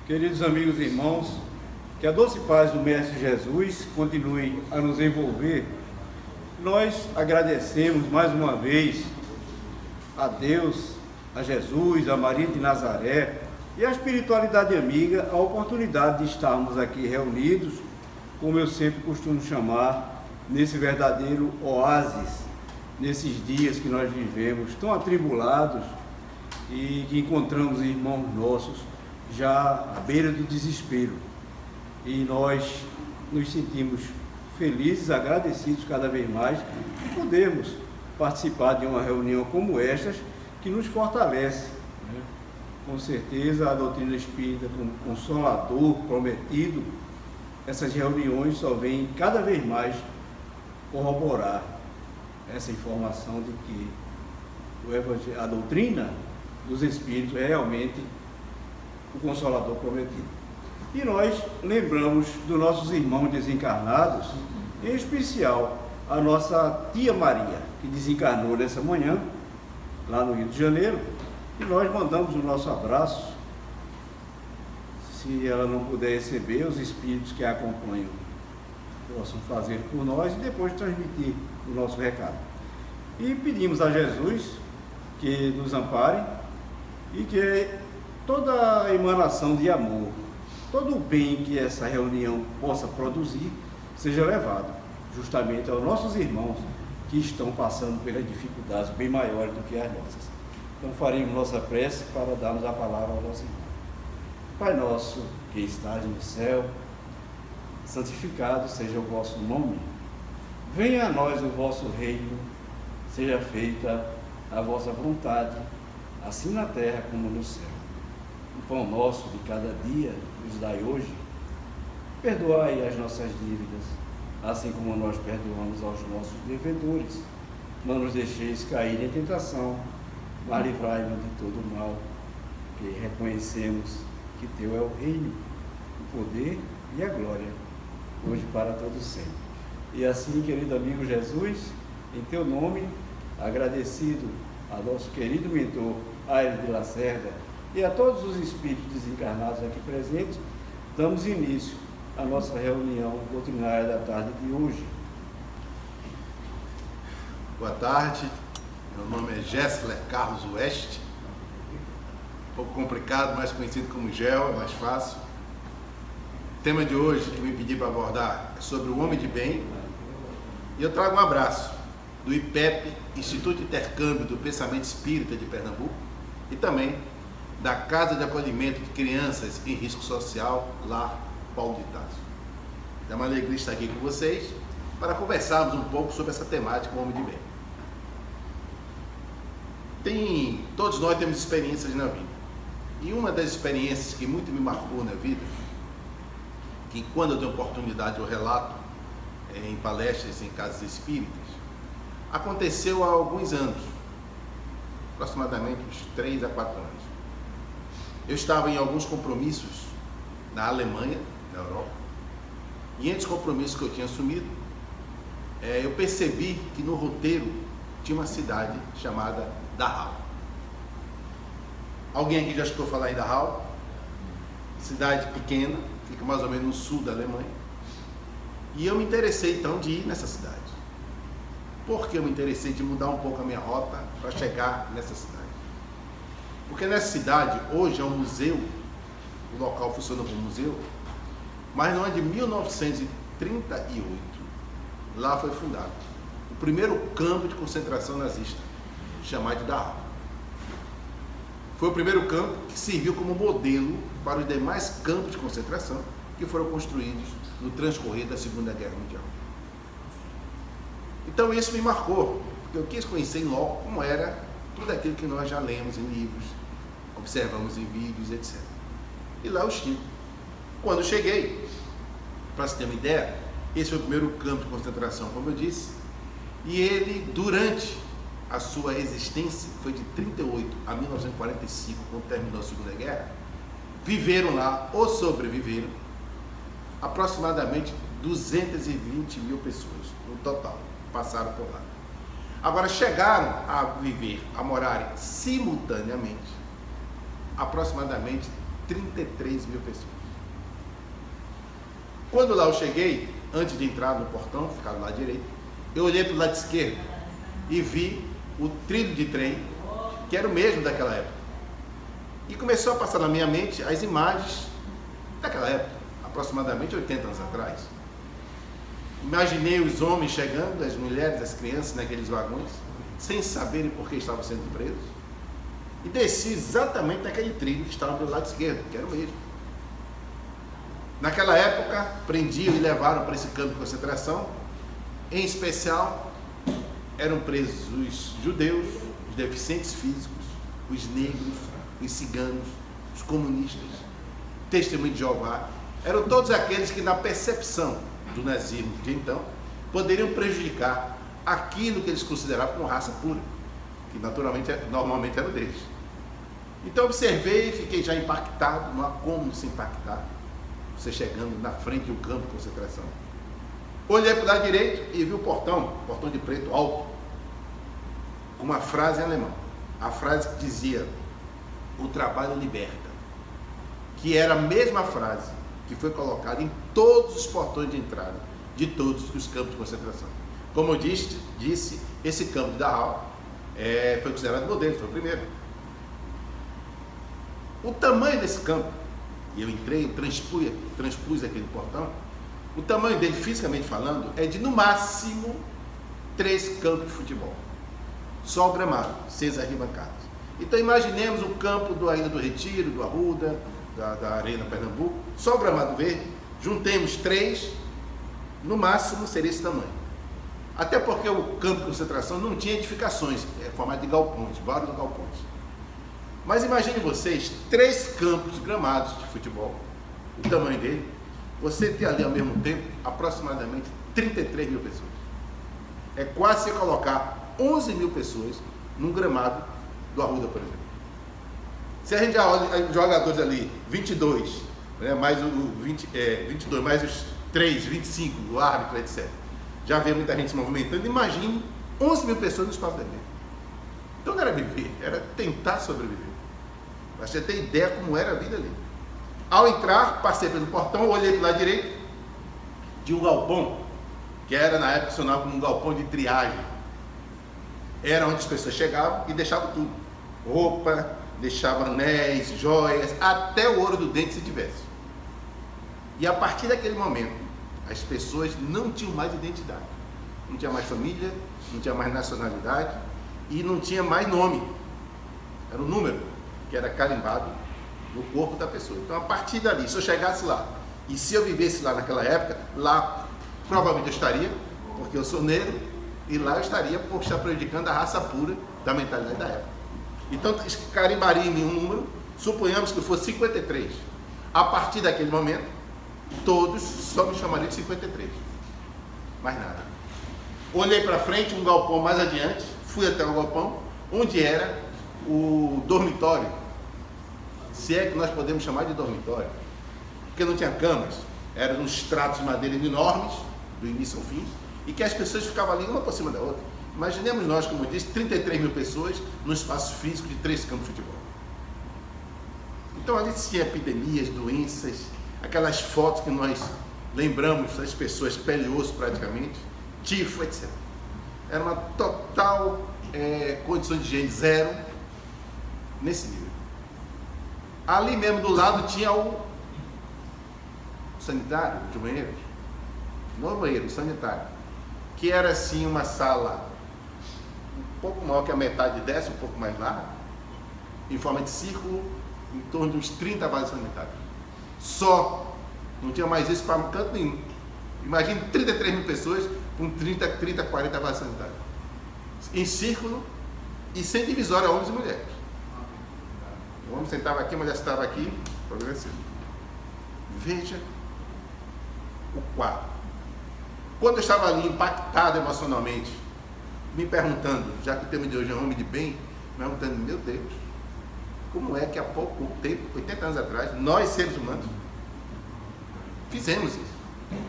Queridos amigos e irmãos, que a doce paz do Mestre Jesus continue a nos envolver. Nós agradecemos mais uma vez a Deus, a Jesus, a Maria de Nazaré e a espiritualidade amiga a oportunidade de estarmos aqui reunidos, como eu sempre costumo chamar, nesse verdadeiro oásis, nesses dias que nós vivemos tão atribulados e que encontramos irmãos nossos já à beira do desespero. E nós nos sentimos felizes, agradecidos cada vez mais de podermos participar de uma reunião como estas, que nos fortalece, né? Com certeza a doutrina espírita como consolador prometido, essas reuniões só vêm cada vez mais corroborar essa informação de que a doutrina dos Espíritos é realmente o Consolador prometido. E nós lembramos dos nossos irmãos desencarnados, em especial a nossa tia Maria, que desencarnou nessa manhã, lá no Rio de Janeiro, e nós mandamos o nosso abraço. Se ela não puder receber, os espíritos que a acompanham possam fazer por nós e depois transmitir o nosso recado. E pedimos a Jesus que nos ampare e que toda a emanação de amor, todo o bem que essa reunião possa produzir, seja levado justamente aos nossos irmãos que estão passando pelas dificuldades bem maiores do que as nossas. Então faremos nossa prece para darmos a palavra ao nosso irmão. Pai nosso que estás no céu, santificado seja o vosso nome. Venha a nós o vosso reino, seja feita a vossa vontade, assim na terra como no céu. O pão nosso de cada dia nos dai hoje. Perdoai as nossas dívidas, assim como nós perdoamos aos nossos devedores. Não nos deixeis cair em tentação, mas livrai-nos de todo o mal, que reconhecemos que teu é o reino, o poder e a glória, hoje para todos sempre. E assim, querido amigo Jesus, em teu nome, agradecido a nosso querido mentor Aires de Lacerda e a todos os espíritos desencarnados aqui presentes, damos início à nossa reunião doutrinária da tarde de hoje. Boa tarde, meu nome é Gessler Carlos West, um pouco complicado, mais conhecido como Gel, é mais fácil. O tema de hoje que me pedi para abordar é sobre o homem de bem, e eu trago um abraço do IPEP, Instituto de Intercâmbio do Pensamento Espírita de Pernambuco, e também da Casa de Acolhimento de Crianças em Risco Social, Lar Paulo de Tarso. É uma alegria estar aqui com vocês para conversarmos um pouco sobre essa temática, o homem de bem. Todos nós temos experiências na vida, e uma das experiências que muito me marcou na vida, que quando eu tenho oportunidade eu relato em palestras em casas espíritas, aconteceu há alguns anos, aproximadamente uns 3 a 4 anos. Eu estava em alguns compromissos na Alemanha, na Europa, e entre os compromissos que eu tinha assumido, eu percebi que no roteiro tinha uma cidade chamada Dachau. Alguém aqui já escutou falar em Dachau? Cidade pequena, fica mais ou menos no sul da Alemanha. E eu me interessei então de ir nessa cidade. Por que eu me interessei de mudar um pouco a minha rota para chegar nessa cidade? Porque nessa cidade, hoje é um museu, o local funciona como museu, mas não é de 1938. Lá foi fundado o primeiro campo de concentração nazista, chamado de Dachau. Foi o primeiro campo que serviu como modelo para os demais campos de concentração que foram construídos no transcorrer da Segunda Guerra Mundial. Então isso me marcou, porque eu quis conhecer em loco como era tudo aquilo que nós já lemos em livros, observamos em vídeos, etc. E lá eu estive. Quando eu cheguei, para se ter uma ideia, esse foi o primeiro campo de concentração, como eu disse, e ele, durante a sua existência, foi de 38 a 1945, quando terminou a Segunda Guerra, viveram lá, ou sobreviveram, aproximadamente 220 mil pessoas, no total, passaram por lá. Agora, chegaram a viver, a morarem simultaneamente, aproximadamente 33 mil pessoas. Quando lá eu cheguei, antes de entrar no portão, ficava do lado direito, eu olhei para o lado esquerdo e vi o trilho de trem, que era o mesmo daquela época. E começou a passar na minha mente as imagens daquela época, aproximadamente 80 anos atrás. Imaginei os homens chegando, as mulheres, as crianças naqueles vagões, sem saberem por que estavam sendo presos. E desci exatamente naquele trilho que estava pelo lado esquerdo, que era o mesmo. Naquela época, prendiam e levaram para esse campo de concentração. Em especial, eram presos os judeus, os deficientes físicos, os negros, os ciganos, os comunistas, testemunhos de Jeová. Eram todos aqueles que, na percepção do nazismo de então, poderiam prejudicar aquilo que eles consideravam como raça pura, que normalmente era o deles. Então observei e fiquei já impactado, não há como se impactar, você chegando na frente de um campo de concentração. Olhei para o lado direito e vi o portão de preto alto, com uma frase em alemão. A frase que dizia: o trabalho liberta, que era a mesma frase que foi colocada em todos os portões de entrada de todos os campos de concentração. Como eu disse, esse campo de Dachau foi considerado modelo, foi o primeiro. O tamanho desse campo, e eu entrei, transpus aquele portão, o tamanho dele, fisicamente falando, é de no máximo 3 campos de futebol. Só o gramado, 6 arquibancadas. Então imaginemos o campo do Ilha do Retiro, do Arruda, da Arena Pernambuco, só o gramado verde, juntemos 3, no máximo seria esse tamanho. Até porque o campo de concentração não tinha edificações, é formado de galpões, vários galpões. Mas imagine vocês, 3 campos gramados de futebol, o tamanho dele, você ter ali ao mesmo tempo aproximadamente 33 mil pessoas. É quase você colocar 11 mil pessoas num gramado do Arruda, por exemplo. Se a gente já olha os jogadores ali, 22, né, mais o 22, mais os 3, 25, o árbitro, etc. Já vê muita gente se movimentando. Imagine 11 mil pessoas no espaço da vida. Então não era viver, era tentar sobreviver. Pra você ter ideia como era a vida ali. Ao entrar, passei pelo portão, olhei para o lado direito de um galpão, que era na época funcionava como um galpão de triagem. Era onde as pessoas chegavam e deixavam tudo. Roupa, deixavam anéis, joias, até o ouro do dente se tivesse. E a partir daquele momento, as pessoas não tinham mais identidade. Não tinha mais família, não tinha mais nacionalidade e não tinha mais nome. Era um número que era carimbado no corpo da pessoa. Então, a partir dali, se eu chegasse lá e se eu vivesse lá naquela época, lá provavelmente eu estaria, porque eu sou negro, e lá eu estaria por estar prejudicando a raça pura da mentalidade da época. Então, carimbaria em mim um número, suponhamos que fosse 53. A partir daquele momento, todos só me chamariam de 53. Mais nada. Olhei para frente, um galpão mais adiante, fui até o galpão, onde era o dormitório. Se é que nós podemos chamar de dormitório. Porque não tinha camas, eram uns tratos de madeira enormes, do início ao fim, e que as pessoas ficavam ali uma por cima da outra. Imaginemos nós, como eu disse, 33 mil pessoas no espaço físico de 3 campos de futebol. Então ali tinha epidemias, doenças, aquelas fotos que nós lembramos das pessoas pele e osso praticamente, tifo, etc. Era uma total condição de higiene zero nesse nível. Ali mesmo do lado tinha o sanitário, de banheiro, não o banheiro, o sanitário, que era assim uma sala um pouco maior que a metade dessa, um pouco mais larga, em forma de círculo, em torno de uns 30 vasos sanitários. Só, não tinha mais isso para canto nenhum. Imagine 33 mil pessoas com 30, 40 vasos sanitários. Em círculo e sem divisória, homens e mulheres. O homem sentava aqui, a mulher estava aqui, o problema é seu. Veja o quadro. Quando eu estava ali impactado emocionalmente, me perguntando, já que o tema de hoje é um homem de bem, me perguntando, meu Deus, como é que há pouco tempo, 80 anos atrás, nós seres humanos, fizemos isso?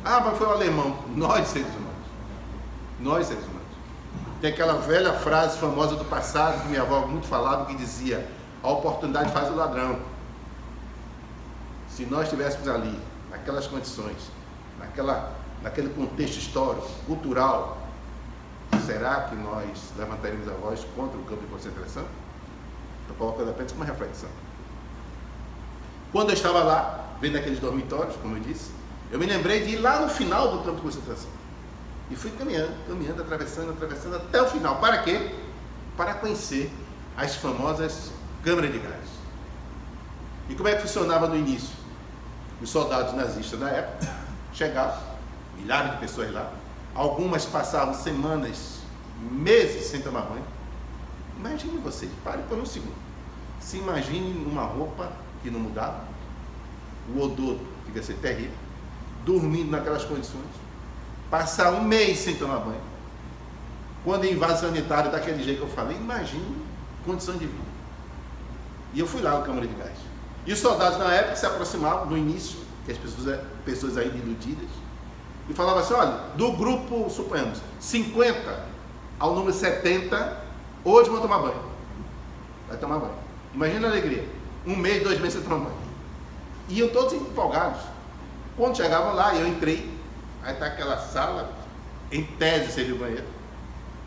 Ah, mas foi o alemão. Nós seres humanos. Nós seres humanos. Tem aquela velha frase famosa do passado, que minha avó muito falava, que dizia, a oportunidade faz o ladrão. se nós estivéssemos ali, naquelas condições, naquele contexto histórico, cultural, será que nós levantaríamos a voz contra o campo de concentração? Estou colocando apenas como reflexão. Quando eu estava lá, vendo aqueles dormitórios, como eu disse, eu me lembrei de ir lá no final do campo de concentração. E fui caminhando, atravessando até o final. Para quê? Para conhecer as famosas câmaras de gás. E como é que funcionava no início? Os soldados nazistas da época chegavam, milhares de pessoas lá, algumas passavam semanas, meses sem tomar banho. Imagine vocês, pare por um segundo. Se imagine uma roupa que não mudava, o odor fica ser terrível, dormindo naquelas condições, passar um mês sem tomar banho. Quando em vaso sanitário daquele jeito que eu falei, imagine condição de vida. E eu fui lá na Câmara de Gás. E os soldados na época se aproximavam, no início, que as pessoas ainda iludidas, e falavam assim, olha, do grupo, suponhamos, 50 ao número 70, hoje vão tomar banho. Vai tomar banho. Imagina a alegria. 1 mês, 2 meses sem tomar banho. Iam todos empolgados. Quando chegavam lá, eu entrei, aí está aquela sala, em tese seria o banheiro.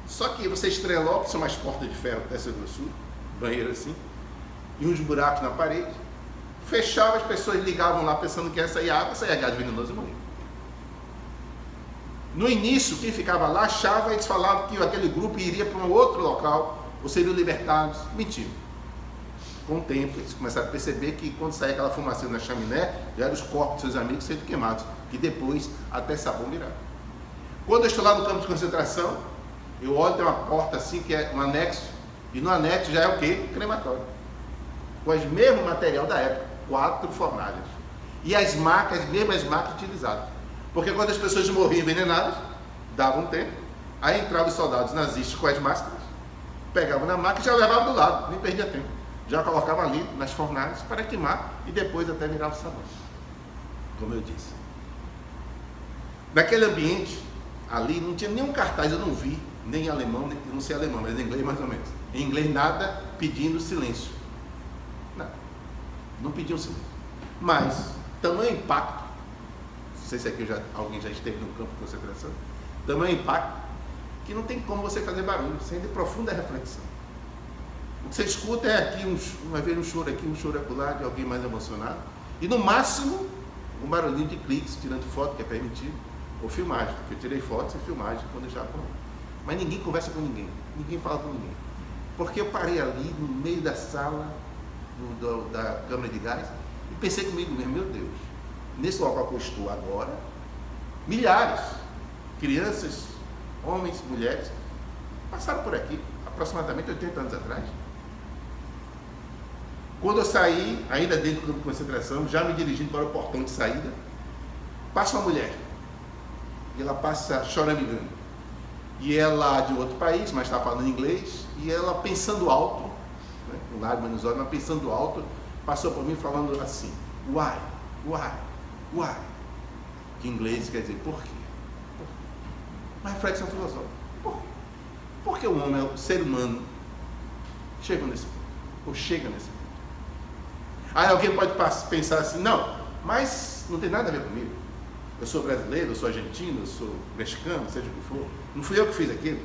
Só que você estrelou, que são umas portas de ferro dessa grossura, banheiro assim, e uns buracos na parede. Fechava, as pessoas ligavam lá pensando que ia sair água, saía gás venenoso e morria. No início, quem ficava lá achava, eles falavam que aquele grupo iria para um outro local, ou seriam libertados. Mentira. Com o tempo, eles começaram a perceber que quando saía aquela fumaça na chaminé, já eram os corpos de seus amigos sendo queimados, que depois até sabão virava. Quando eu estou lá no campo de concentração, eu olho, tem uma porta assim, que é um anexo, e no anexo já é o quê? Crematório. Com o mesmo material da época, 4 fornalhas. E as mesmas macas utilizadas. Porque quando as pessoas morriam envenenadas, davam um tempo, aí entravam os soldados nazistas com as máscaras, pegavam na maca e já levavam do lado, nem perdia tempo. Já colocavam ali nas fornalhas para queimar e depois até virava sabão. Como eu disse. Naquele ambiente, ali não tinha nenhum cartaz, eu não vi, nem em alemão, nem, não sei alemão, mas em inglês mais ou menos. Em inglês nada pedindo silêncio. Não pediam silêncio. Mas, tamanho impacto, não sei se aqui alguém já esteve no campo de concentração, tamanho impacto, que não tem como você fazer barulho, sem de profunda reflexão. O que você escuta é aqui, uma vez um choro aqui, um choro acolá de alguém mais emocionado, e no máximo, um barulhinho de cliques, tirando foto, que é permitido, ou filmagem, porque eu tirei fotos e filmagem quando eu já com. Mas ninguém conversa com ninguém, ninguém fala com ninguém. Porque eu parei ali, no meio da sala, da câmara de gás, e pensei comigo mesmo, meu Deus, nesse local que eu estou agora, milhares, crianças, homens, mulheres, passaram por aqui, aproximadamente 80 anos atrás. Quando eu saí, ainda dentro do campo de concentração, já me dirigindo para o portão de saída, passa uma mulher, e ela passa choramingando, e ela de outro país, mas está falando inglês, e ela pensando alto, né, com lágrimas nos olhos, mas pensando alto, passou por mim falando assim, why, que em inglês quer dizer por quê? Uma reflexão filosófica, por quê? Porque o homem, o ser humano, chega nesse ponto, ou chega nesse ponto. Aí alguém pode pensar assim, não, mas não tem nada a ver comigo. Eu sou brasileiro, eu sou argentino, eu sou mexicano, seja o que for. Não fui eu que fiz aquilo.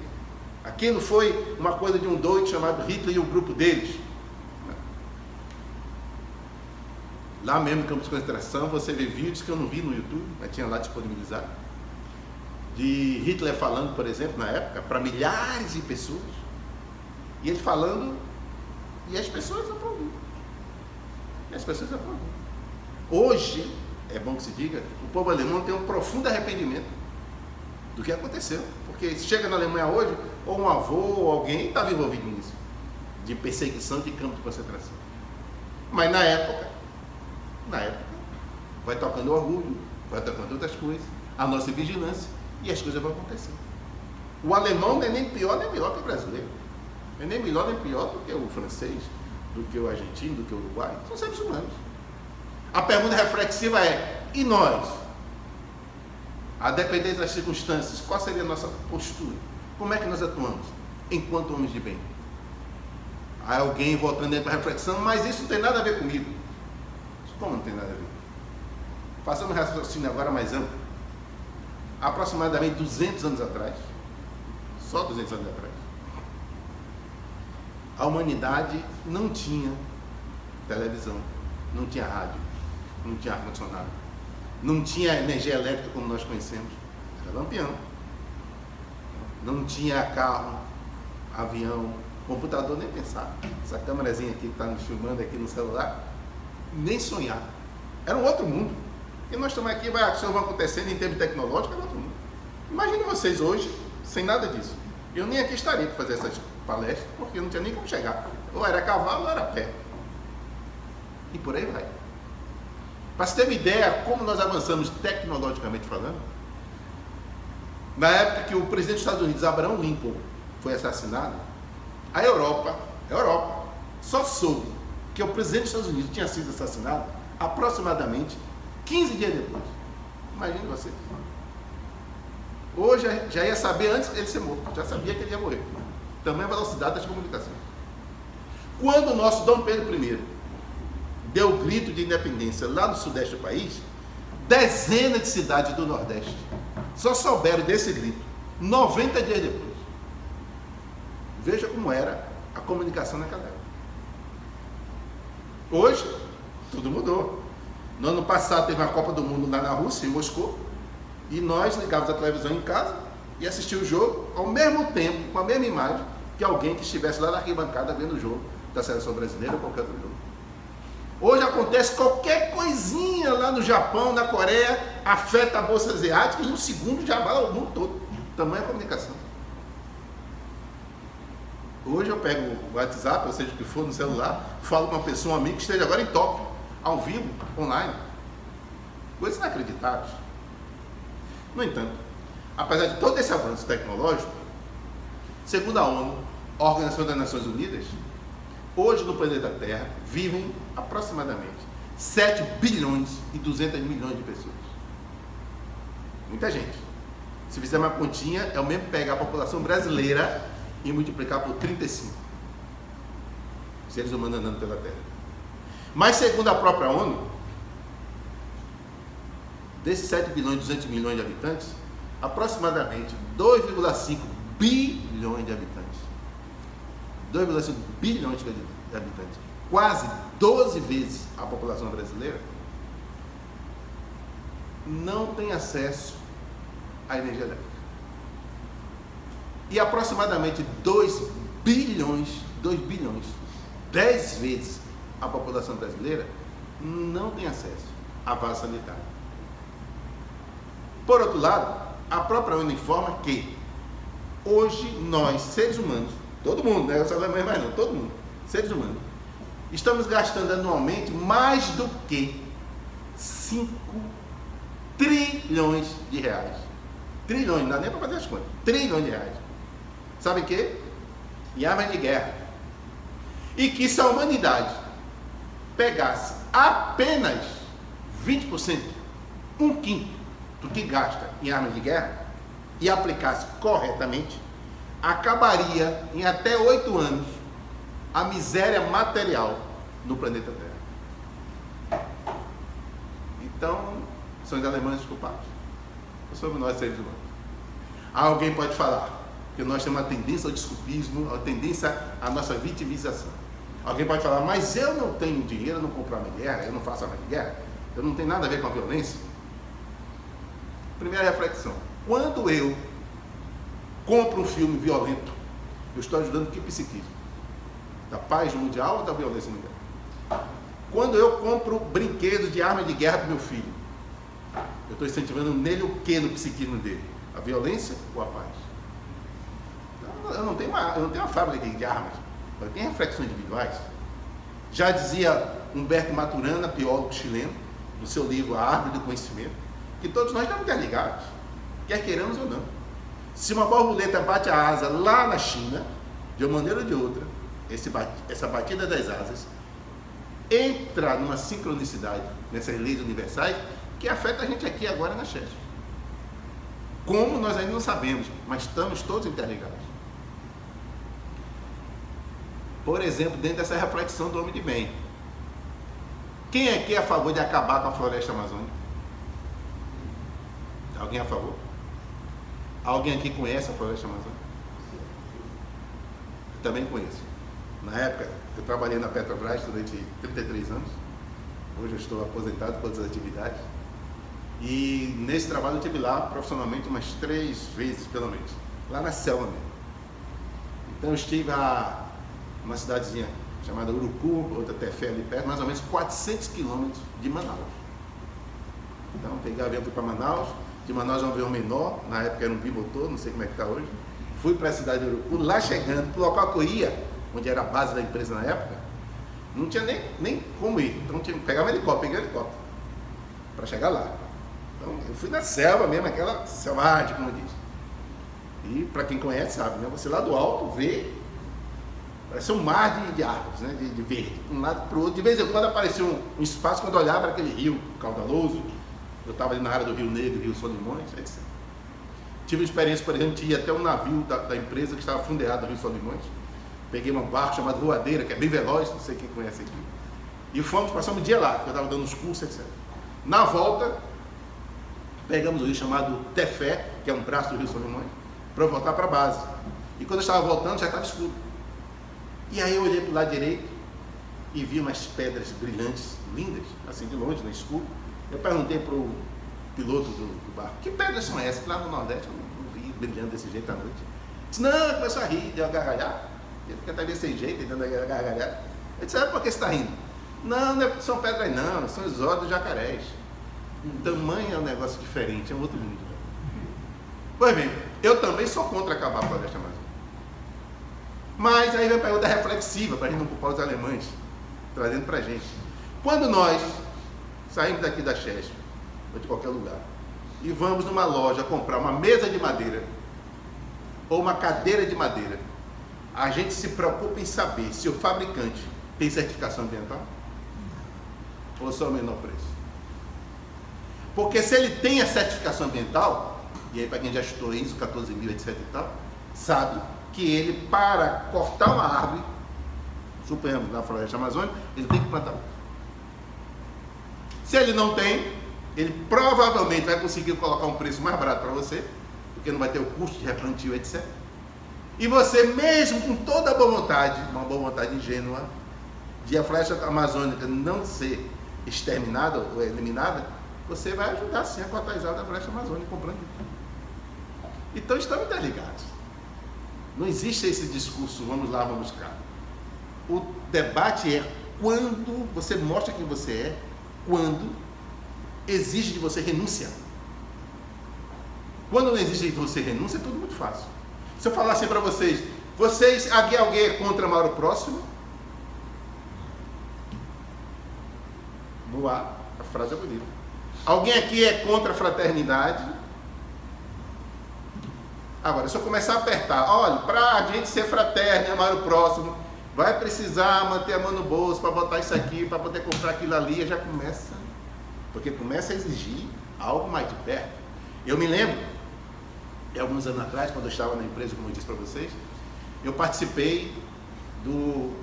Aquilo foi uma coisa de um doido chamado Hitler e o grupo deles. Lá mesmo no campo de concentração, você vê vídeos que eu não vi no YouTube, mas tinha lá disponibilizado, de Hitler falando, por exemplo, na época, para milhares de pessoas. E ele falando, e as pessoas aplaudindo. Hoje, é bom que se diga, o povo alemão tem um profundo arrependimento do que aconteceu. Porque se chega na Alemanha hoje, ou um avô, ou alguém estava envolvido nisso, de perseguição de campo de concentração. Mas na época, vai tocando orgulho, vai tocando outras coisas, a nossa vigilância, e as coisas vão acontecer. O alemão não é nem pior nem melhor que o brasileiro. Não é nem melhor nem pior do que o francês, do que o argentino, do que o uruguai. São seres humanos. A pergunta reflexiva é, e nós? A depender das circunstâncias, qual seria a nossa postura? Como é que nós atuamos enquanto homens de bem? Aí alguém voltando para a reflexão, mas isso não tem nada a ver comigo. Como não tem nada a ver? Façamos um raciocínio agora mais amplo. Aproximadamente 200 anos atrás, só 200 anos atrás, a humanidade não tinha televisão, não tinha rádio, não tinha ar-condicionado, não tinha energia elétrica como nós conhecemos, era lampião. Não tinha carro, avião, computador, nem pensar. Essa câmerazinha aqui que está nos filmando aqui no celular, nem sonhar. Era um outro mundo. E nós estamos aqui, as coisas vão acontecendo em termos tecnológicos, era outro mundo. Imagina vocês hoje, sem nada disso. Eu nem aqui estaria para fazer essas palestras, porque eu não tinha nem como chegar. Ou era cavalo ou era pé. E por aí vai. Para você ter uma ideia como nós avançamos tecnologicamente falando, na época que o presidente dos Estados Unidos, Abraham Lincoln, foi assassinado, a Europa só soube que o presidente dos Estados Unidos tinha sido assassinado aproximadamente 15 dias depois. Imagine você. Hoje já ia saber antes de ele ser morto, já sabia que ele ia morrer. Tamanha velocidade das comunicações. Quando o nosso Dom Pedro I deu o grito de independência lá no sudeste do país, dezenas de cidades do Nordeste só souberam desse grito 90 dias depois. Veja como era a comunicação naquela época. Hoje, tudo mudou. No ano passado teve a Copa do Mundo lá na Rússia, em Moscou, e nós ligávamos a televisão em casa e assistíamos o jogo ao mesmo tempo, com a mesma imagem, que alguém que estivesse lá na arquibancada vendo o jogo da seleção brasileira ou qualquer outro jogo. Hoje acontece qualquer coisinha lá no Japão, na Coreia, afeta a bolsa asiática e em um segundo já vai ao mundo todo. Tamanha comunicação. Hoje eu pego o WhatsApp, ou seja, o que for no celular, falo com uma pessoa, um amigo que esteja agora em Tóquio, ao vivo, online. Coisas inacreditáveis. No entanto, apesar de todo esse avanço tecnológico, segundo a ONU, a Organização das Nações Unidas, hoje no planeta Terra vivem aproximadamente 7 bilhões e 200 milhões de pessoas. Muita gente. Se fizer uma continha, é o mesmo pegar a população brasileira e multiplicar por 35 seres humanos andando pela Terra. Mas segundo a própria ONU, desses 7 bilhões e 200 milhões de habitantes, aproximadamente 2,5 bilhões de habitantes. 2,5 bilhões de habitantes, quase 12 vezes a população brasileira, não tem acesso à energia elétrica. E aproximadamente 2 bilhões, 10 vezes a população brasileira, não tem acesso à vaso sanitário. Por outro lado, a própria ONU informa que hoje nós, seres humanos, todo mundo, né? Os alemães mais não, todo mundo, seres humanos, estamos gastando anualmente mais do que 5 trilhões de reais. Trilhões, não dá nem para fazer as contas. Trilhões de reais. Sabe o quê? Em armas de guerra. E que se a humanidade pegasse apenas 20%, 1/5 do que gasta em armas de guerra, e aplicasse corretamente, acabaria em até 8 anos a miséria material no planeta Terra. Então, são os alemães os culpados. Ou somos nós, seres humanos. Alguém pode falar que nós temos uma tendência ao desculpismo, uma tendência à nossa vitimização. Alguém pode falar, mas eu não tenho dinheiro, eu não compro arma de guerra, eu não faço arma de guerra, eu não tenho nada a ver com a violência. Primeira reflexão. Quando eu compro um filme violento, eu estou ajudando que psiquismo? Da paz mundial ou da violência mundial? Quando eu compro brinquedos de arma de guerra para meu filho, eu estou incentivando nele o que no psiquismo dele? A violência ou a paz? Eu não tenho uma fábrica de armas, eu tenho reflexões individuais. Já dizia Humberto Maturana, biólogo chileno, no seu livro A Árvore do Conhecimento, que todos nós estamos interligados, quer queiramos ou não. Se uma borboleta bate a asa lá na China, de uma maneira ou de outra, essa batida das asas entra numa sincronicidade, nessas leis universais, que afeta a gente aqui agora na Cheste. Como nós ainda não sabemos, mas estamos todos interligados. Por exemplo, dentro dessa reflexão do homem de bem, quem aqui é a favor de acabar com a floresta amazônica? Alguém a favor? Alguém aqui conhece a Floresta Amazônica? Também conheço. Na época, eu trabalhei na Petrobras durante 33 anos. Hoje eu estou aposentado por outras atividades. E nesse trabalho eu estive lá profissionalmente umas 3 vezes, pelo menos. Lá na selva mesmo. Então eu estive a uma cidadezinha chamada Urucu, outra Tefé ali perto, mais ou menos 400 quilômetros de Manaus. Então peguei o avião para Manaus. De Manaus é um avião menor, na época era um bimotor, não sei como é que está hoje. Fui para a cidade de Urucu, lá chegando, para o local que eu ia, onde era a base da empresa na época, não tinha nem como ir. Então tinha que pegar um helicóptero, peguei um helicóptero para chegar lá. Então eu fui na selva mesmo, aquela selvagem, como diz. E para quem conhece sabe, né? Você lá do alto vê, parece um mar de árvores, né? de verde, de um lado para o outro. De vez em quando aparecia um espaço, quando eu olhava era aquele rio caudaloso. Eu estava ali na área do Rio Negro, Rio Solimões, etc. Tive uma experiência, por exemplo, de ir até um navio da empresa que estava fundeado no Rio Solimões. Peguei um barco chamado Voadeira, que é bem veloz, não sei quem conhece aqui. E passamos o dia lá, que eu estava dando uns cursos, etc. Na volta, pegamos o rio chamado Tefé, que é um braço do Rio Solimões, para voltar para a base. E quando eu estava voltando, já estava escuro. E aí eu olhei para o lado direito e vi umas pedras brilhantes, lindas, assim de longe, no escuro. Eu perguntei para o piloto do barco, que pedras são essas? Que lá no Nordeste eu não vi brilhando desse jeito à noite. Disse, não, começou a rir, deu a gargalhar. Eu fiquei até desse jeito, tentando gargalhar. Eu disse, por que você está rindo? Não, não são pedras não, são os olhos dos jacarés. O tamanho é um negócio diferente, é um outro mundo. Pois bem, eu também sou contra acabar a floresta amazônica. Mas aí vem a pergunta reflexiva, para a gente não culpar os alemães, trazendo para a gente. Quando nós saímos daqui da Chesf, ou de qualquer lugar, e vamos numa loja comprar uma mesa de madeira, ou uma cadeira de madeira, a gente se preocupa em saber se o fabricante tem certificação ambiental? Ou só o menor preço? Porque se ele tem a certificação ambiental, e aí para quem já estudou isso, 14.000, etc e tal, sabe que ele, para cortar uma árvore, suponhamos na floresta amazônica, ele tem que plantar outra. Se ele não tem, ele provavelmente vai conseguir colocar um preço mais barato para você, porque não vai ter o custo de replantio, etc. E você, mesmo com toda a boa vontade, uma boa vontade ingênua, de a floresta amazônica não ser exterminada ou eliminada, você vai ajudar sim a cortar as árvores da floresta amazônica comprando. Então estamos interligados. Não existe esse discurso, vamos lá, vamos cá. O debate é quando você mostra quem você é, quando exige de você renúncia. Quando não exige de você renúncia, é tudo muito fácil. Se eu falar assim para vocês, alguém é contra amar o próximo? Boa, a frase é bonita. Alguém aqui é contra a fraternidade? Agora, se eu começar a apertar, olha, para a gente ser fraterno e amar o próximo, vai precisar manter a mão no bolso para botar isso aqui, para poder comprar aquilo ali, já começa, porque começa a exigir algo mais de perto. Eu me lembro, alguns anos atrás, quando eu estava na empresa, como eu disse para vocês, eu participei do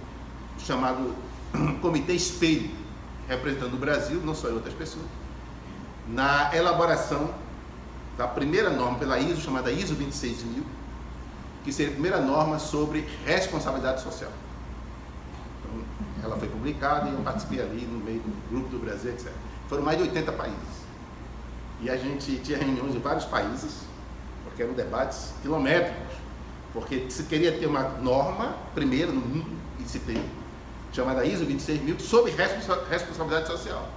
chamado Comitê Espelho, representando o Brasil, não só eu, outras pessoas, na elaboração da primeira norma pela ISO, chamada ISO 26000, que seria a primeira norma sobre responsabilidade social. Então, ela foi publicada e eu participei ali no meio do grupo do Brasil, etc. Foram mais de 80 países. E a gente tinha reuniões em vários países, porque eram debates quilométricos, porque se queria ter uma norma, primeiro no mundo, e se tem, chamada ISO 26000, sobre responsabilidade social.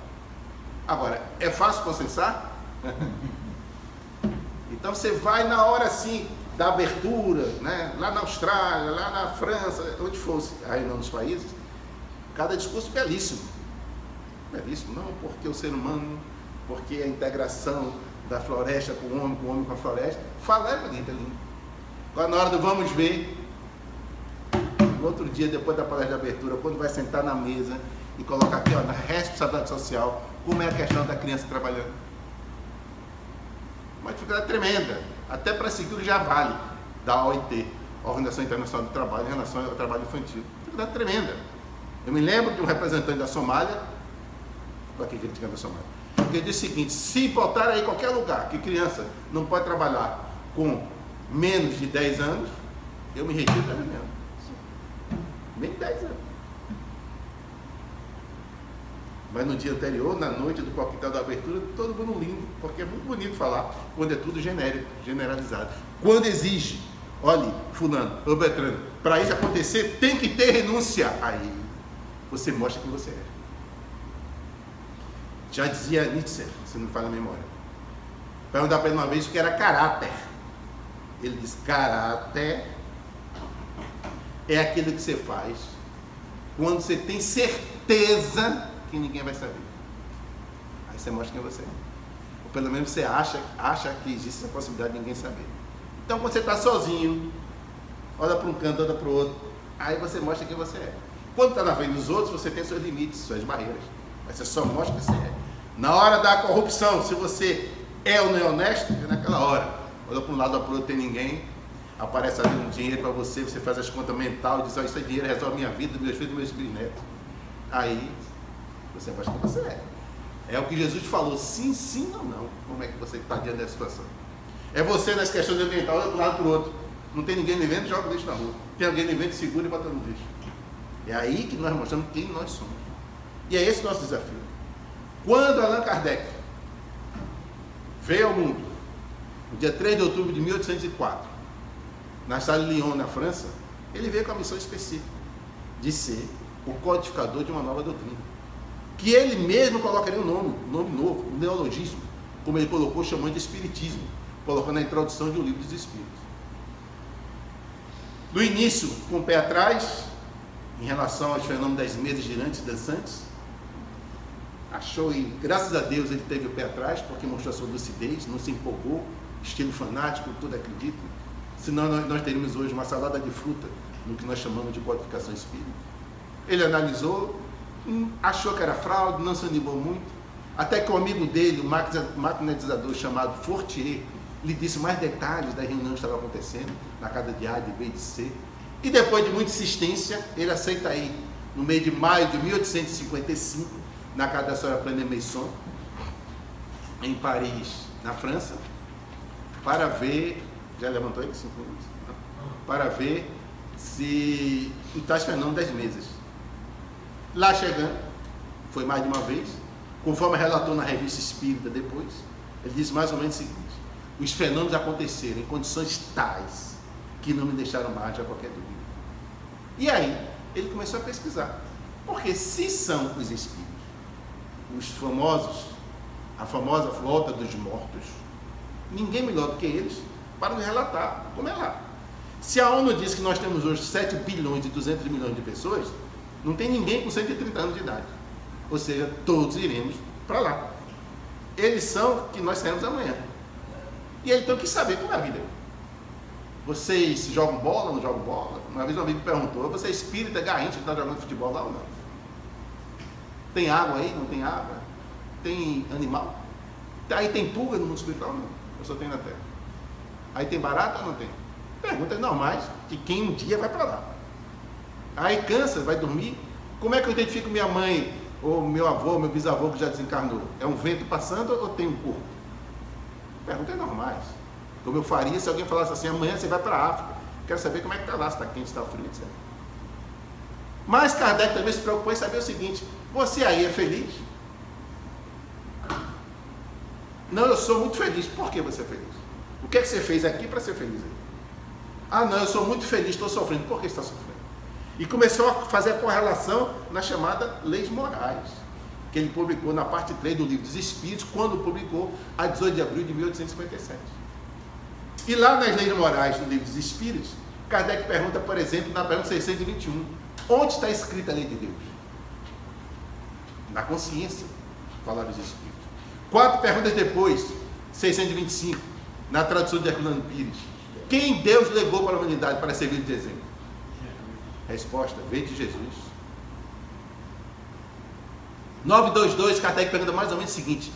Agora, é fácil consensar? Então você vai na hora assim da abertura, né? Lá na Austrália, lá na França, onde fosse a reunião dos países, cada discurso belíssimo. Belíssimo, não porque o ser humano, porque a integração da floresta com o homem com a floresta. Falar é bonito, é lindo. Agora na hora do vamos ver, no outro dia, depois da palestra de abertura, quando vai sentar na mesa e colocar aqui, ó, na responsabilidade social, como é a questão da criança trabalhando. Uma dificuldade tremenda, até para seguir o que já vale da OIT, Organização Internacional do Trabalho, em relação ao trabalho infantil. Dificuldade tremenda. Eu me lembro de um representante da Somália, estou aqui criticando a Somália, Porque diz o seguinte: se botar aí qualquer lugar que criança não pode trabalhar com menos de 10 anos, eu me retiro da reunião. Menos de 10 anos. Mas no dia anterior, na noite do coquetel da abertura, todo mundo lindo, porque é muito bonito falar quando é tudo genérico, generalizado. Quando exige, olha, fulano, ô Bertrano, para isso acontecer tem que ter renúncia. Aí você mostra que você é. Já dizia Nietzsche, se não me falha a memória. Perguntar para ele uma vez o que era caráter. Ele diz: caráter é aquilo que você faz quando você tem certeza que ninguém vai saber. Aí você mostra quem você é. Ou pelo menos você acha que existe essa possibilidade de ninguém saber. Então quando você está sozinho, olha para um canto, olha para o outro, aí você mostra quem você é. Quando está na frente dos outros, você tem seus limites, suas barreiras. Mas você só mostra que você é. Na hora da corrupção, se você é ou não é honesto, é naquela hora. Olha para um lado, olha para o outro, tem ninguém. Aparece ali um dinheiro para você, você faz as contas mentais e diz: isso é dinheiro, resolve minha vida, meus filhos, meus bisnetos. Aí você mostra que você é. É o que Jesus falou: sim, sim ou não. Como é que você está diante dessa situação? É você nas questões ambientais, olha para um lado para o outro. Não tem ninguém no evento, joga o lixo na rua. Tem alguém no evento, segura e bota no lixo. É aí que nós mostramos quem nós somos. E é esse o nosso desafio. Quando Allan Kardec veio ao mundo, no dia 3 de outubro de 1804, na cidade de Lyon, na França, ele veio com a missão específica de ser o codificador de uma nova doutrina. Que ele mesmo colocaria um nome novo, um neologismo, como ele colocou, chamando de espiritismo, colocando na introdução de um livro dos Espíritos. No início, com o pé atrás, em relação aos fenômenos das mesas girantes e dançantes, achou, e graças a Deus ele teve o pé atrás, porque mostrou a sua lucidez, não se empolgou, estilo fanático, tudo acredito. Senão nós teríamos hoje uma salada de fruta, no que nós chamamos de codificação espírita. Ele analisou, achou que era fraude, não se animou muito, até que o amigo dele, o magnetizador chamado Fortier, lhe disse mais detalhes da reunião que estava acontecendo, na casa de A, de B e de C. E depois de muita insistência, ele aceita ir, no mês de maio de 1855, na casa da senhora Plane Maison, em Paris, na França, para ver, já levantou aí 5 minutos? Não. Para ver se o tais fenômeno das mesas. Lá chegando, foi mais de uma vez, conforme relatou na revista Espírita depois, ele disse mais ou menos o seguinte: os fenômenos aconteceram em condições tais que não me deixaram margem a qualquer dúvida. E aí, ele começou a pesquisar. Porque se são os espíritos, os famosos, a famosa volta dos mortos, ninguém melhor do que eles para nos relatar como é lá. Se a ONU diz que nós temos hoje 7 bilhões e 200 milhões de pessoas, não tem ninguém com 130 anos de idade. Ou seja, todos iremos para lá. Eles são que nós saímos amanhã. E eles têm que saber como é a vida. Vocês jogam bola ou não jogam bola? Uma vez um amigo perguntou: você é espírita, garante que está jogando futebol lá ou não? Tem água aí? Não tem água? Tem animal? Aí tem pulga no mundo espiritual? Não. Eu só tenho na terra. Aí tem barata ou não tem? Perguntas normais de quem um dia vai para lá. Aí cansa, vai dormir. Como é que eu identifico minha mãe, ou meu avô, meu bisavô que já desencarnou? É um vento passando ou tem um corpo? Perguntas normais. Como eu faria se alguém falasse assim: amanhã você vai para a África, quero saber como é que está lá, se está quente, se está frio, etc. Mas Kardec também se preocupou em saber o seguinte: você aí é feliz? Não, eu sou muito feliz. Por que você é feliz? O que é que você fez aqui para ser feliz aí? Ah, não, eu sou muito feliz, estou sofrendo. Por que está sofrendo? E começou a fazer a correlação na chamada Leis Morais, que ele publicou na parte 3 do Livro dos Espíritos, quando publicou a 18 de abril de 1857. E lá nas Leis Morais do Livro dos Espíritos, Kardec pergunta, por exemplo, na pergunta 621, onde está escrita a lei de Deus? Na consciência, falaram os Espíritos. 4 perguntas depois, 625, na tradução de Herculano Pires, quem Deus legou para a humanidade para servir de exemplo? Resposta: veio de Jesus. 922, Kardec pergunta mais ou menos o seguinte: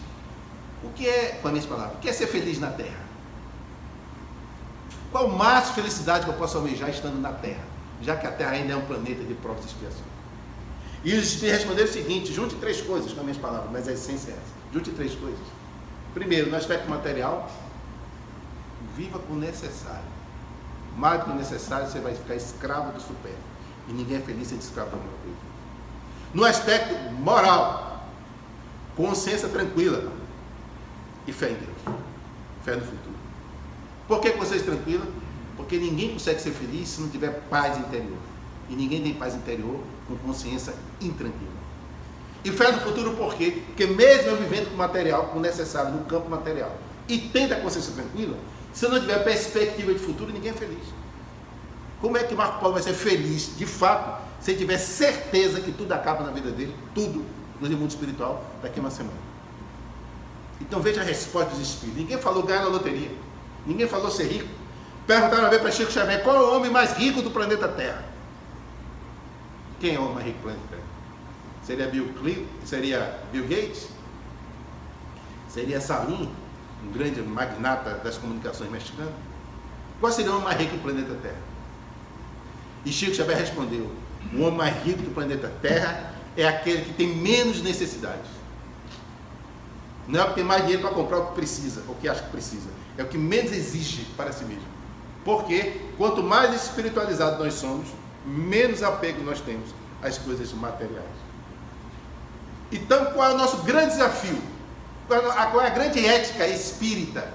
o que é, com as minhas palavras, o que é ser feliz na Terra? Qual o máximo de felicidade que eu posso almejar estando na Terra, já que a Terra ainda é um planeta de provas e expiações? E os Espíritos responderam o seguinte: junte 3 coisas com as minhas palavras, mas a essência é essa. Junte 3 coisas. Primeiro, no aspecto material, viva com o necessário. Mais do que o necessário, você vai ficar escravo do supérfluo. E ninguém é feliz sendo escravo da alguma coisa. No aspecto moral, consciência tranquila e fé em Deus. Fé no futuro. Por que consciência tranquila? Porque ninguém consegue ser feliz se não tiver paz interior. E ninguém tem paz interior com consciência intranquila. E fé no futuro por quê? Porque mesmo eu vivendo com material, com o necessário no campo material, e tendo a consciência tranquila, se eu não tiver perspectiva de futuro, ninguém é feliz. Como é que Marco Paulo vai ser feliz, de fato, se ele tiver certeza que tudo acaba na vida dele, tudo, no mundo espiritual, daqui a uma semana? Então veja a resposta dos espíritos. Ninguém falou ganhar na loteria. Ninguém falou ser rico. Perguntaram uma vez para Chico Xavier, qual é o homem mais rico do planeta Terra? Quem é o homem mais rico do planeta Terra? Seria Bill Gates? Seria Salim, um grande magnata das comunicações mexicanas? Qual seria o homem mais rico do planeta Terra? E Chico Xavier respondeu, o homem mais rico do planeta Terra é aquele que tem menos necessidades. Não é o que tem mais dinheiro para comprar o que precisa, ou o que acha que precisa. É o que menos exige para si mesmo. Porque quanto mais espiritualizados nós somos, menos apego nós temos às coisas materiais. Então, qual é o nosso grande desafio? Qual é a grande ética espírita?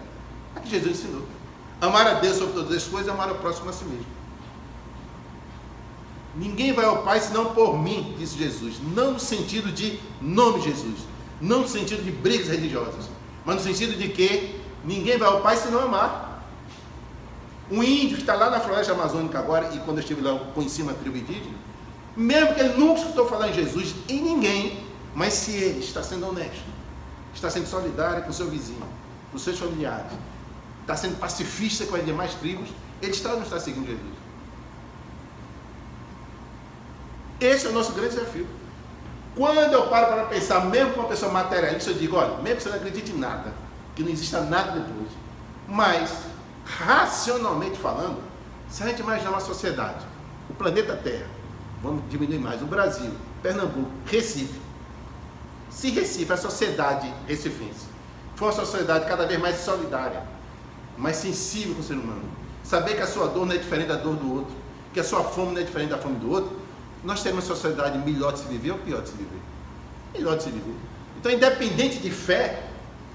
A que Jesus ensinou. Amar a Deus sobre todas as coisas e amar o próximo a si mesmo. Ninguém vai ao Pai senão por mim, disse Jesus. Não no sentido de nome Jesus. Não no sentido de brigas religiosas. Mas no sentido de que ninguém vai ao Pai senão amar. Um índio que está lá na floresta amazônica agora, e quando eu estive lá eu conheci uma tribo indígena, mesmo que ele nunca escutou falar em Jesus, em ninguém, mas se ele está sendo honesto, está sendo solidário com o seu vizinho, com os seus familiares, está sendo pacifista com as demais tribos, ele está ou não está seguindo Jesus? Esse é o nosso grande desafio. Quando eu paro para pensar, mesmo com uma pessoa materialista, eu digo, olha, mesmo que você não acredite em nada, que não exista nada depois, mas, racionalmente falando, se a gente imaginar uma sociedade, o planeta Terra, vamos diminuir mais, o Brasil, Pernambuco, Recife, se Recife, a sociedade recifense, for uma sociedade cada vez mais solidária, mais sensível com o ser humano, saber que a sua dor não é diferente da dor do outro, que a sua fome não é diferente da fome do outro, nós temos uma sociedade melhor de se viver ou pior de se viver? Melhor de se viver. Então, independente de fé,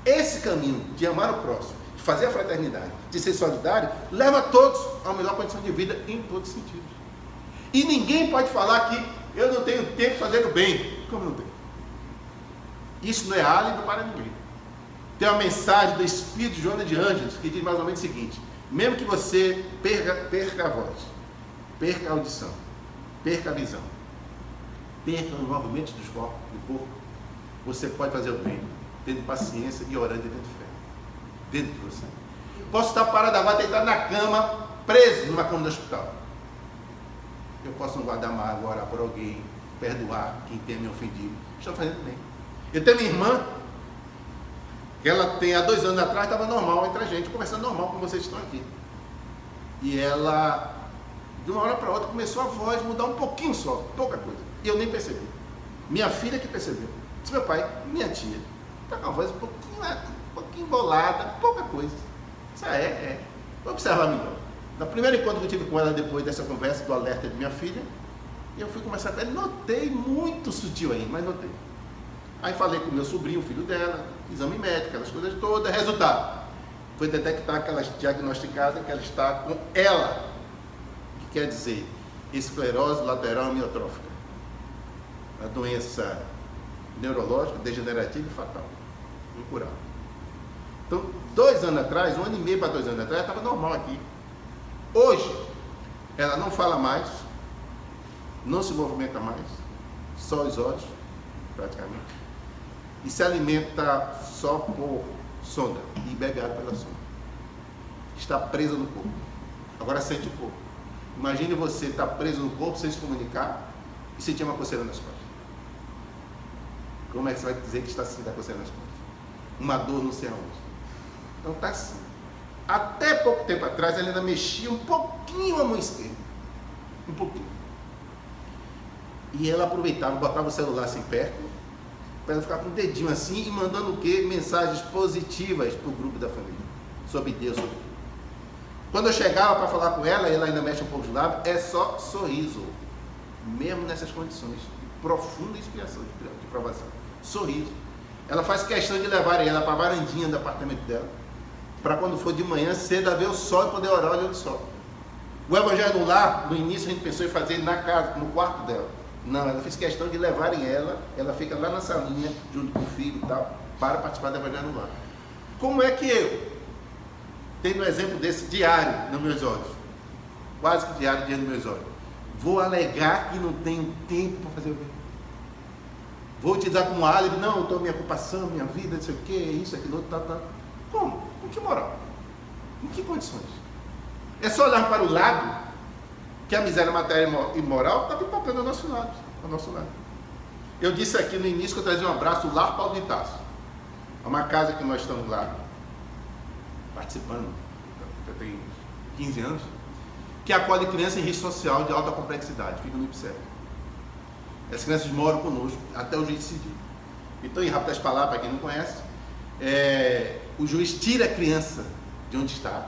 esse caminho de amar o próximo, de fazer a fraternidade, de ser solidário, leva todos a uma melhor condição de vida em todos os sentidos. E ninguém pode falar que eu não tenho tempo de fazer o bem. Como não tem? Isso não é álibi para ninguém. Tem uma mensagem do Espírito Joana de Ângeles que diz mais ou menos o seguinte: mesmo que você perca a voz, perca a audição, perca a visão, perca os movimentos do corpo, você pode fazer o bem, tendo paciência e orando e tendo fé, dentro de você. Posso estar parado agora, deitado na cama, preso numa cama do hospital. Eu posso não guardar mágoa, orar por alguém, perdoar quem tenha me ofendido. Estou fazendo bem. Eu tenho minha irmã, que ela tem há 2 anos atrás, estava normal entre a gente, conversando normal como vocês estão aqui. E ela, de uma hora para outra, começou a voz mudar um pouquinho só, pouca coisa. E eu nem percebi. Minha filha que percebeu. Disse meu pai, minha tia, está com a voz um pouquinho embolada, pouca coisa. Isso vou observar melhor. No primeiro encontro que eu tive com ela depois dessa conversa, do alerta de minha filha, eu fui conversar com ela, notei, muito sutil aí, mas notei. Aí falei com o meu sobrinho, o filho dela, exame médico, aquelas coisas todas, resultado. Foi detectar que ela diagnosticada que ela está com ELA, que quer dizer esclerose lateral amiotrófica. A doença neurológica, degenerativa e fatal, incurável. Então, 2 anos atrás, 1 ano e meio para 2 anos atrás, ela estava normal aqui. Hoje, ela não fala mais, não se movimenta mais, só os olhos, praticamente. E se alimenta só por sonda e bebe água pela sonda. Está presa no corpo. Agora sente o corpo. Imagine você estar preso no corpo sem se comunicar e sentir uma coceira nas costas. Como é que você vai dizer que está sentindo a coceira nas costas? Uma dor não sei aonde. Então está assim. Até pouco tempo atrás ela ainda mexia um pouquinho a mão esquerda. Um pouquinho. E ela aproveitava, botava o celular assim perto, para ela ficar com o dedinho assim e mandando o quê? Mensagens positivas para o grupo da família, sobre Deus, sobre tudo. Quando eu chegava para falar com ela, e ela ainda mexe um pouco de lábio, é só sorriso, mesmo nessas condições de profunda expiação, de provação. Sorriso. Ela faz questão de levar ela para a varandinha do apartamento dela, para quando for de manhã cedo, ver o sol e poder orar olhando o sol. O evangelho no lar, no início a gente pensou em fazer na casa, no quarto dela. Não, ela fez questão de levarem ela fica lá na salinha, junto com o filho e tal, para participar do evangelho no lar. Como é que eu, tendo um exemplo desse diário nos meus olhos, quase que diário diante dos meus olhos, vou alegar que não tenho tempo para fazer o bem? Vou utilizar como álibi, não, eu estou minha ocupação, minha vida, não sei o que, isso, aquilo, outro, tá. Como? Com que moral? Em que condições? É só olhar para o lado, que a miséria material e moral está pipocando ao nosso lado. Eu disse aqui no início que eu trazia um abraço, o Lar Paulo de Tarso. É uma casa que nós estamos lá participando, já tem 15 anos, que acolhe crianças em risco social de alta complexidade, fica no IPSEC. As crianças moram conosco até o juiz decidir. Então, em rápidas palavras, para quem não conhece, o juiz tira a criança de onde está,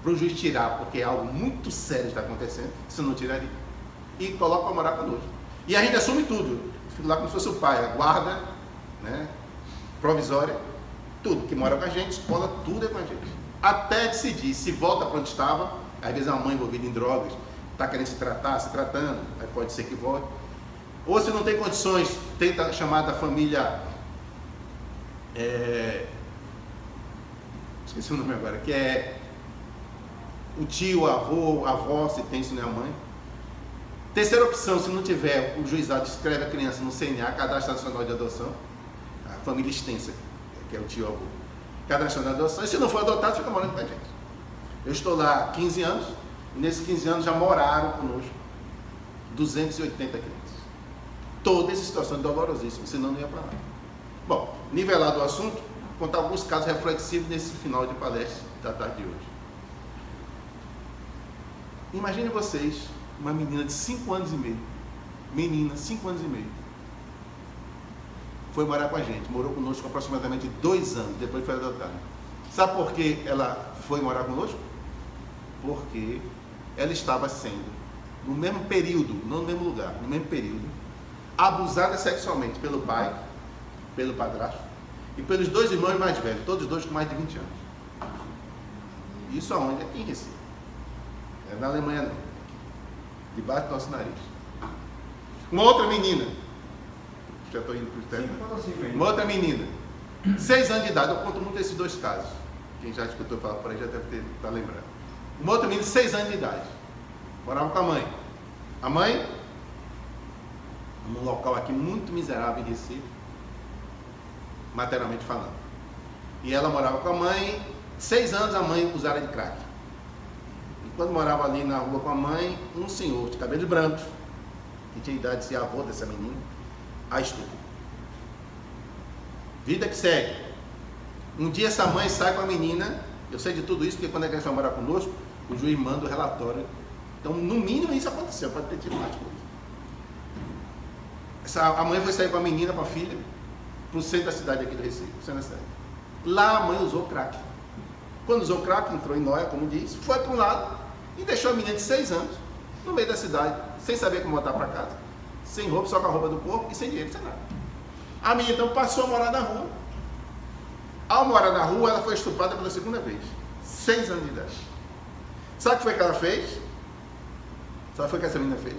para o juiz tirar, porque é algo muito sério que está acontecendo, se não tiraria, e coloca para morar conosco. E a gente assume tudo, fica lá como se fosse o pai, a guarda, né, provisória, tudo, que mora com a gente, escola, tudo é com a gente. Até decidir se volta para onde estava, às vezes é uma mãe envolvida em drogas, está querendo se tratando, aí pode ser que volte. Ou se não tem condições, tenta a chamada família, esqueci o nome agora, que é o tio, o avô, a avó, se tem, se não é a mãe. Terceira opção, se não tiver, o juizado escreve a criança no CNA, Cadastro Nacional de Adoção, a família extensa, que é o tio, o avô, Cadastro Nacional de Adoção, e se não for adotado, fica morando com a gente. Eu estou lá há 15 anos, e nesses 15 anos já moraram conosco 280 crianças. Toda essa situação dolorosíssima, senão não ia para lá. Bom, nivelado o assunto, contar alguns casos reflexivos nesse final de palestra da tarde de hoje. Imagine vocês, uma menina de 5 anos e meio, foi morar com a gente, morou conosco aproximadamente 2 anos, depois foi adotada. Sabe por que ela foi morar conosco? Porque ela estava sendo, no mesmo período, não no mesmo lugar, no mesmo período, abusada sexualmente pelo pai, pelo padrasto e pelos 2 irmãos mais velhos, todos 2 com mais de 20 anos. Isso aonde? Aqui em Recife. É na Alemanha não. Debaixo do nosso nariz. Uma outra menina, já estou indo para o término. Uma outra menina, 6 anos de idade, eu conto muito esses 2 casos. Quem já escutou falar por aí já deve estar lembrando. Uma outra menina de 6 anos de idade, morava com a mãe. A mãe, num local aqui muito miserável em Recife, materialmente falando. E ela morava com a mãe, 6 anos a mãe usava de crack. E quando morava ali na rua com a mãe, um senhor de cabelos brancos, que tinha idade de ser avô dessa menina, a estupro. Vida que segue. Um dia essa mãe sai com a menina, eu sei de tudo isso, porque quando a criança vai morar conosco, o juiz manda o relatório. Então, no mínimo isso aconteceu, pode ter tido mais coisa. A mãe foi sair com a menina, com a filha, para o centro da cidade aqui do Recife, centro da cidade. Lá a mãe usou crack. Quando usou crack, entrou em nóia, como diz, foi para um lado e deixou a menina de 6 anos no meio da cidade, sem saber como voltar para casa, sem roupa, só com a roupa do corpo e sem dinheiro, sem nada. A menina então passou a morar na rua. Ao morar na rua, ela foi estuprada pela 2ª vez, 6 anos de idade. Sabe o que foi que ela fez? Sabe o que foi que essa menina fez?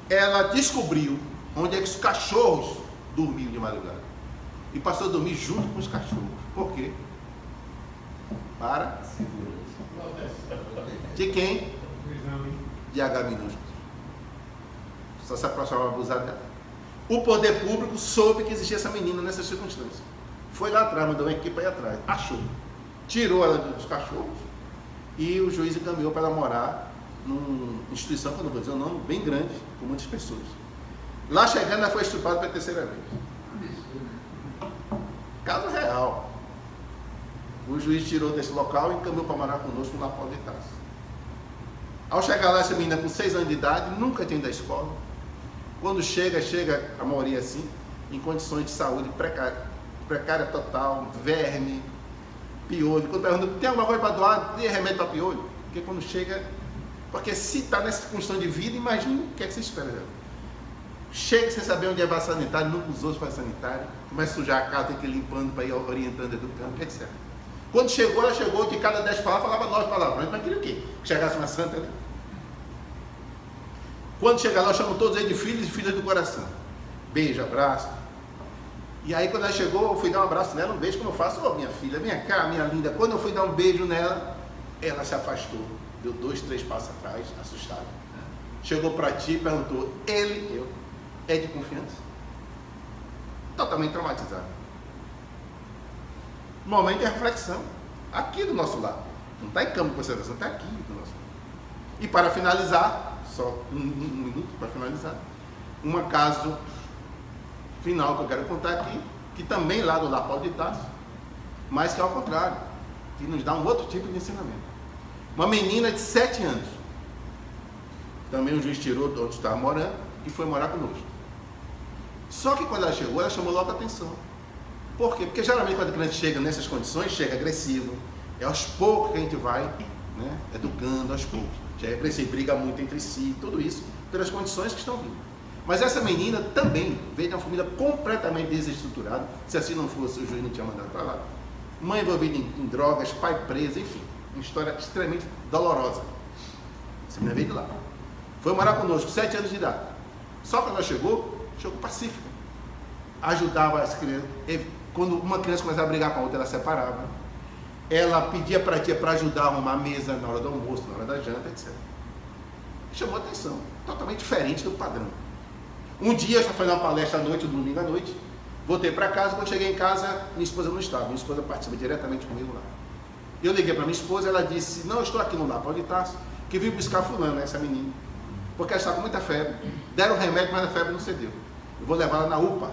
Ela descobriu onde é que os cachorros dormiam de madrugada. E passou a dormir junto com os cachorros. Por quê? Para? De quem? De H minúsculo. Só se aproximava abusar dela. O poder público soube que existia essa menina nessas circunstâncias. Foi lá atrás, mandou uma equipe aí atrás. Achou. Tirou ela dos cachorros e o juiz encaminhou para ela morar numa instituição, que eu não vou dizer o nome, bem grande, com muitas pessoas. Lá chegando, ela foi estuprada pela 3ª vez. Caso real. O juiz tirou desse local e encaminhou para morar conosco na Paulo de Tarso. Ao chegar lá, essa menina com 6 anos de idade, nunca tinha ido à escola. Quando chega a maioria assim, em condições de saúde precária total, verme, piolho. Quando pergunta, tem alguma coisa para doar? Tem remédio para piolho? Porque quando chega... Porque se está nessa condição de vida, imagine o que é que você espera dela. Chega sem saber onde é vaso sanitário, nunca usou o vaso sanitário, começa a sujar a casa, tem que ir limpando para ir orientando, educando, etc. Quando chegou, ela chegou, de cada 10 palavras, falava 9 palavrões, mas queria o quê? Que chegasse uma santa, né? Quando chegar lá, eu chamo todos eles de filhos e filhas do coração. Beijo, abraço. E aí, quando ela chegou, eu fui dar um abraço nela, um beijo, como eu faço, minha filha, vem cá, minha linda. Quando eu fui dar um beijo nela, ela se afastou, deu 2, 3 passos atrás, assustada. Chegou para ti e perguntou, eu, é de confiança? Totalmente traumatizado. Momento de reflexão, aqui do nosso lado. Não está em campo de concentração, está aqui do nosso lado. E para finalizar, só um minuto para finalizar, um caso final que eu quero contar aqui, que também lá do Lar Paulo de Tarso, mas que é ao contrário, que nos dá um outro tipo de ensinamento. Uma menina de 7 anos, também o juiz tirou de onde estava morando e foi morar conosco. Só que quando ela chegou, ela chamou logo a atenção. Por quê? Porque geralmente quando a criança chega nessas condições, chega agressivo, é aos poucos que a gente vai, né, educando aos poucos. Já é agressivo, briga muito entre si, tudo isso pelas condições que estão vindo. Mas essa menina também veio de uma família completamente desestruturada, se assim não fosse, o juiz não tinha mandado para lá. Mãe envolvida em drogas, pai preso, enfim, uma história extremamente dolorosa. Essa menina veio de lá. Foi morar conosco, 7 anos de idade. Só que ela chegou pacífica. Ajudava as crianças. Quando uma criança começava a brigar com a outra, ela separava. Ela pedia para a tia para ajudar a arrumar a mesa na hora do almoço, na hora da janta, etc. Chamou atenção. Totalmente diferente do padrão. Um dia, eu estava fazendo uma palestra à noite, domingo à noite. Voltei para casa, quando cheguei em casa, minha esposa não estava. Minha esposa participa diretamente comigo lá. Eu liguei para minha esposa, ela disse, não, eu estou aqui no Lar Paulo de Tarso, que vim buscar fulana, essa menina. Porque ela estava com muita febre. Deram remédio, mas a febre não cedeu. Eu vou levar ela na UPA.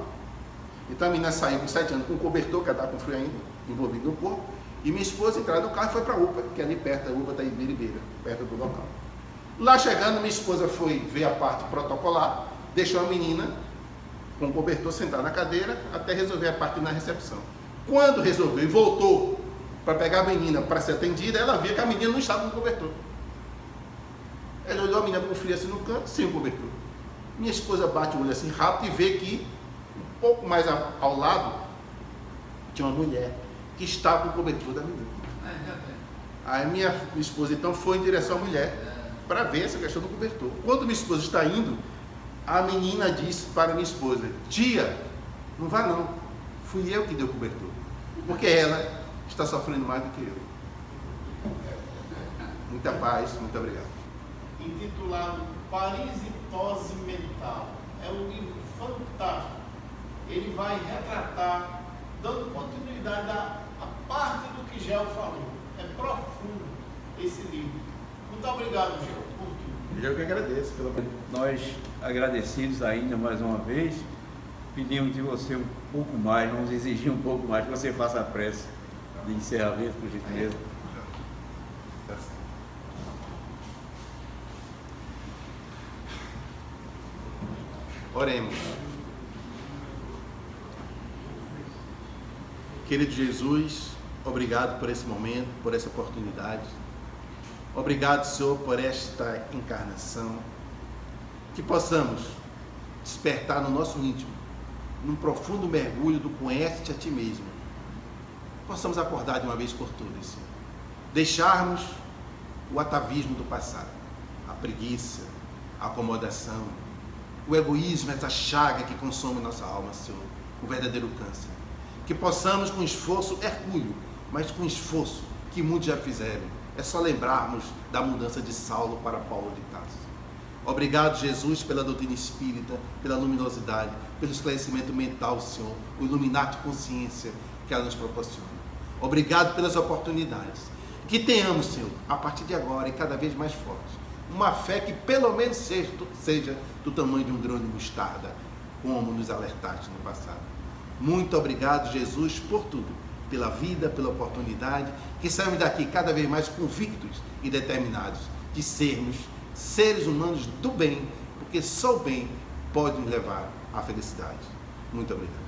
Então a menina saiu com 7 anos, com um cobertor, que ela estava com frio ainda, envolvido no corpo. E minha esposa entrou no carro e foi para a UPA, que é ali perto, a UPA está em Biribeira, perto do local. Lá chegando, minha esposa foi ver a parte protocolar, deixou a menina com o cobertor sentada na cadeira, até resolver a parte na recepção. Quando resolveu e voltou para pegar a menina para ser atendida, ela via que a menina não estava com o cobertor. Ela olhou a menina com frio assim no canto, sem o cobertor. Minha esposa bate o olho assim rápido e vê que um pouco mais ao lado tinha uma mulher que estava com o cobertor da menina. Aí minha esposa então foi em direção à mulher para ver essa questão do cobertor. Quando minha esposa está indo, a menina disse para minha esposa, tia, não vá não, fui eu que dei o cobertor, porque ela está sofrendo mais do que eu. Muita paz, muito obrigado. Intitulado Parasitose Mental. É um livro fantástico. Ele vai retratar, dando continuidade à parte do que Gel falou. É profundo esse livro. Muito obrigado, Gel, por tudo. Eu que agradeço. Nós, agradecidos ainda mais uma vez, pedimos de você um pouco mais, vamos exigir um pouco mais, que você faça a prece de encerramento, por gentileza. Oremos. Querido Jesus, obrigado por esse momento, por essa oportunidade. Obrigado, Senhor, por esta encarnação. Que possamos despertar no nosso íntimo, num profundo mergulho do conhece-te a ti mesmo. Possamos acordar de uma vez por todas, Senhor. Deixarmos o atavismo do passado, a preguiça, a acomodação, o egoísmo, essa chaga que consome nossa alma, Senhor, o verdadeiro câncer. Que possamos com esforço hercúleo, mas com esforço que muitos já fizeram. É só lembrarmos da mudança de Saulo para Paulo de Tarso. Obrigado, Jesus, pela doutrina espírita, pela luminosidade, pelo esclarecimento mental, Senhor, o iluminar de consciência que ela nos proporciona. Obrigado pelas oportunidades. Que tenhamos, Senhor, a partir de agora e cada vez mais forte, uma fé que pelo menos seja do tamanho de um grão de mostarda, como nos alertaste no passado. Muito obrigado, Jesus, por tudo, pela vida, pela oportunidade, que saímos daqui cada vez mais convictos e determinados de sermos seres humanos do bem, porque só o bem pode nos levar à felicidade. Muito obrigado.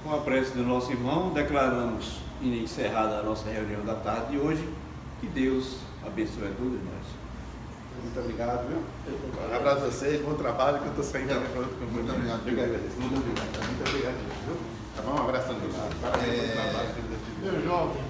Com a prece do nosso irmão, declaramos encerrada a nossa reunião da tarde de hoje. Que Deus abençoe a todos nós. Muito obrigado, viu? Um abraço a vocês, bom trabalho, que eu estou saindo agora para outro compromisso. Muito obrigado. Eu que agradeço. Muito obrigado. Muito obrigado. Viu? Tá bom? Um abraço a todos. Parabéns pelo trabalho que eu tive. Meu jovem,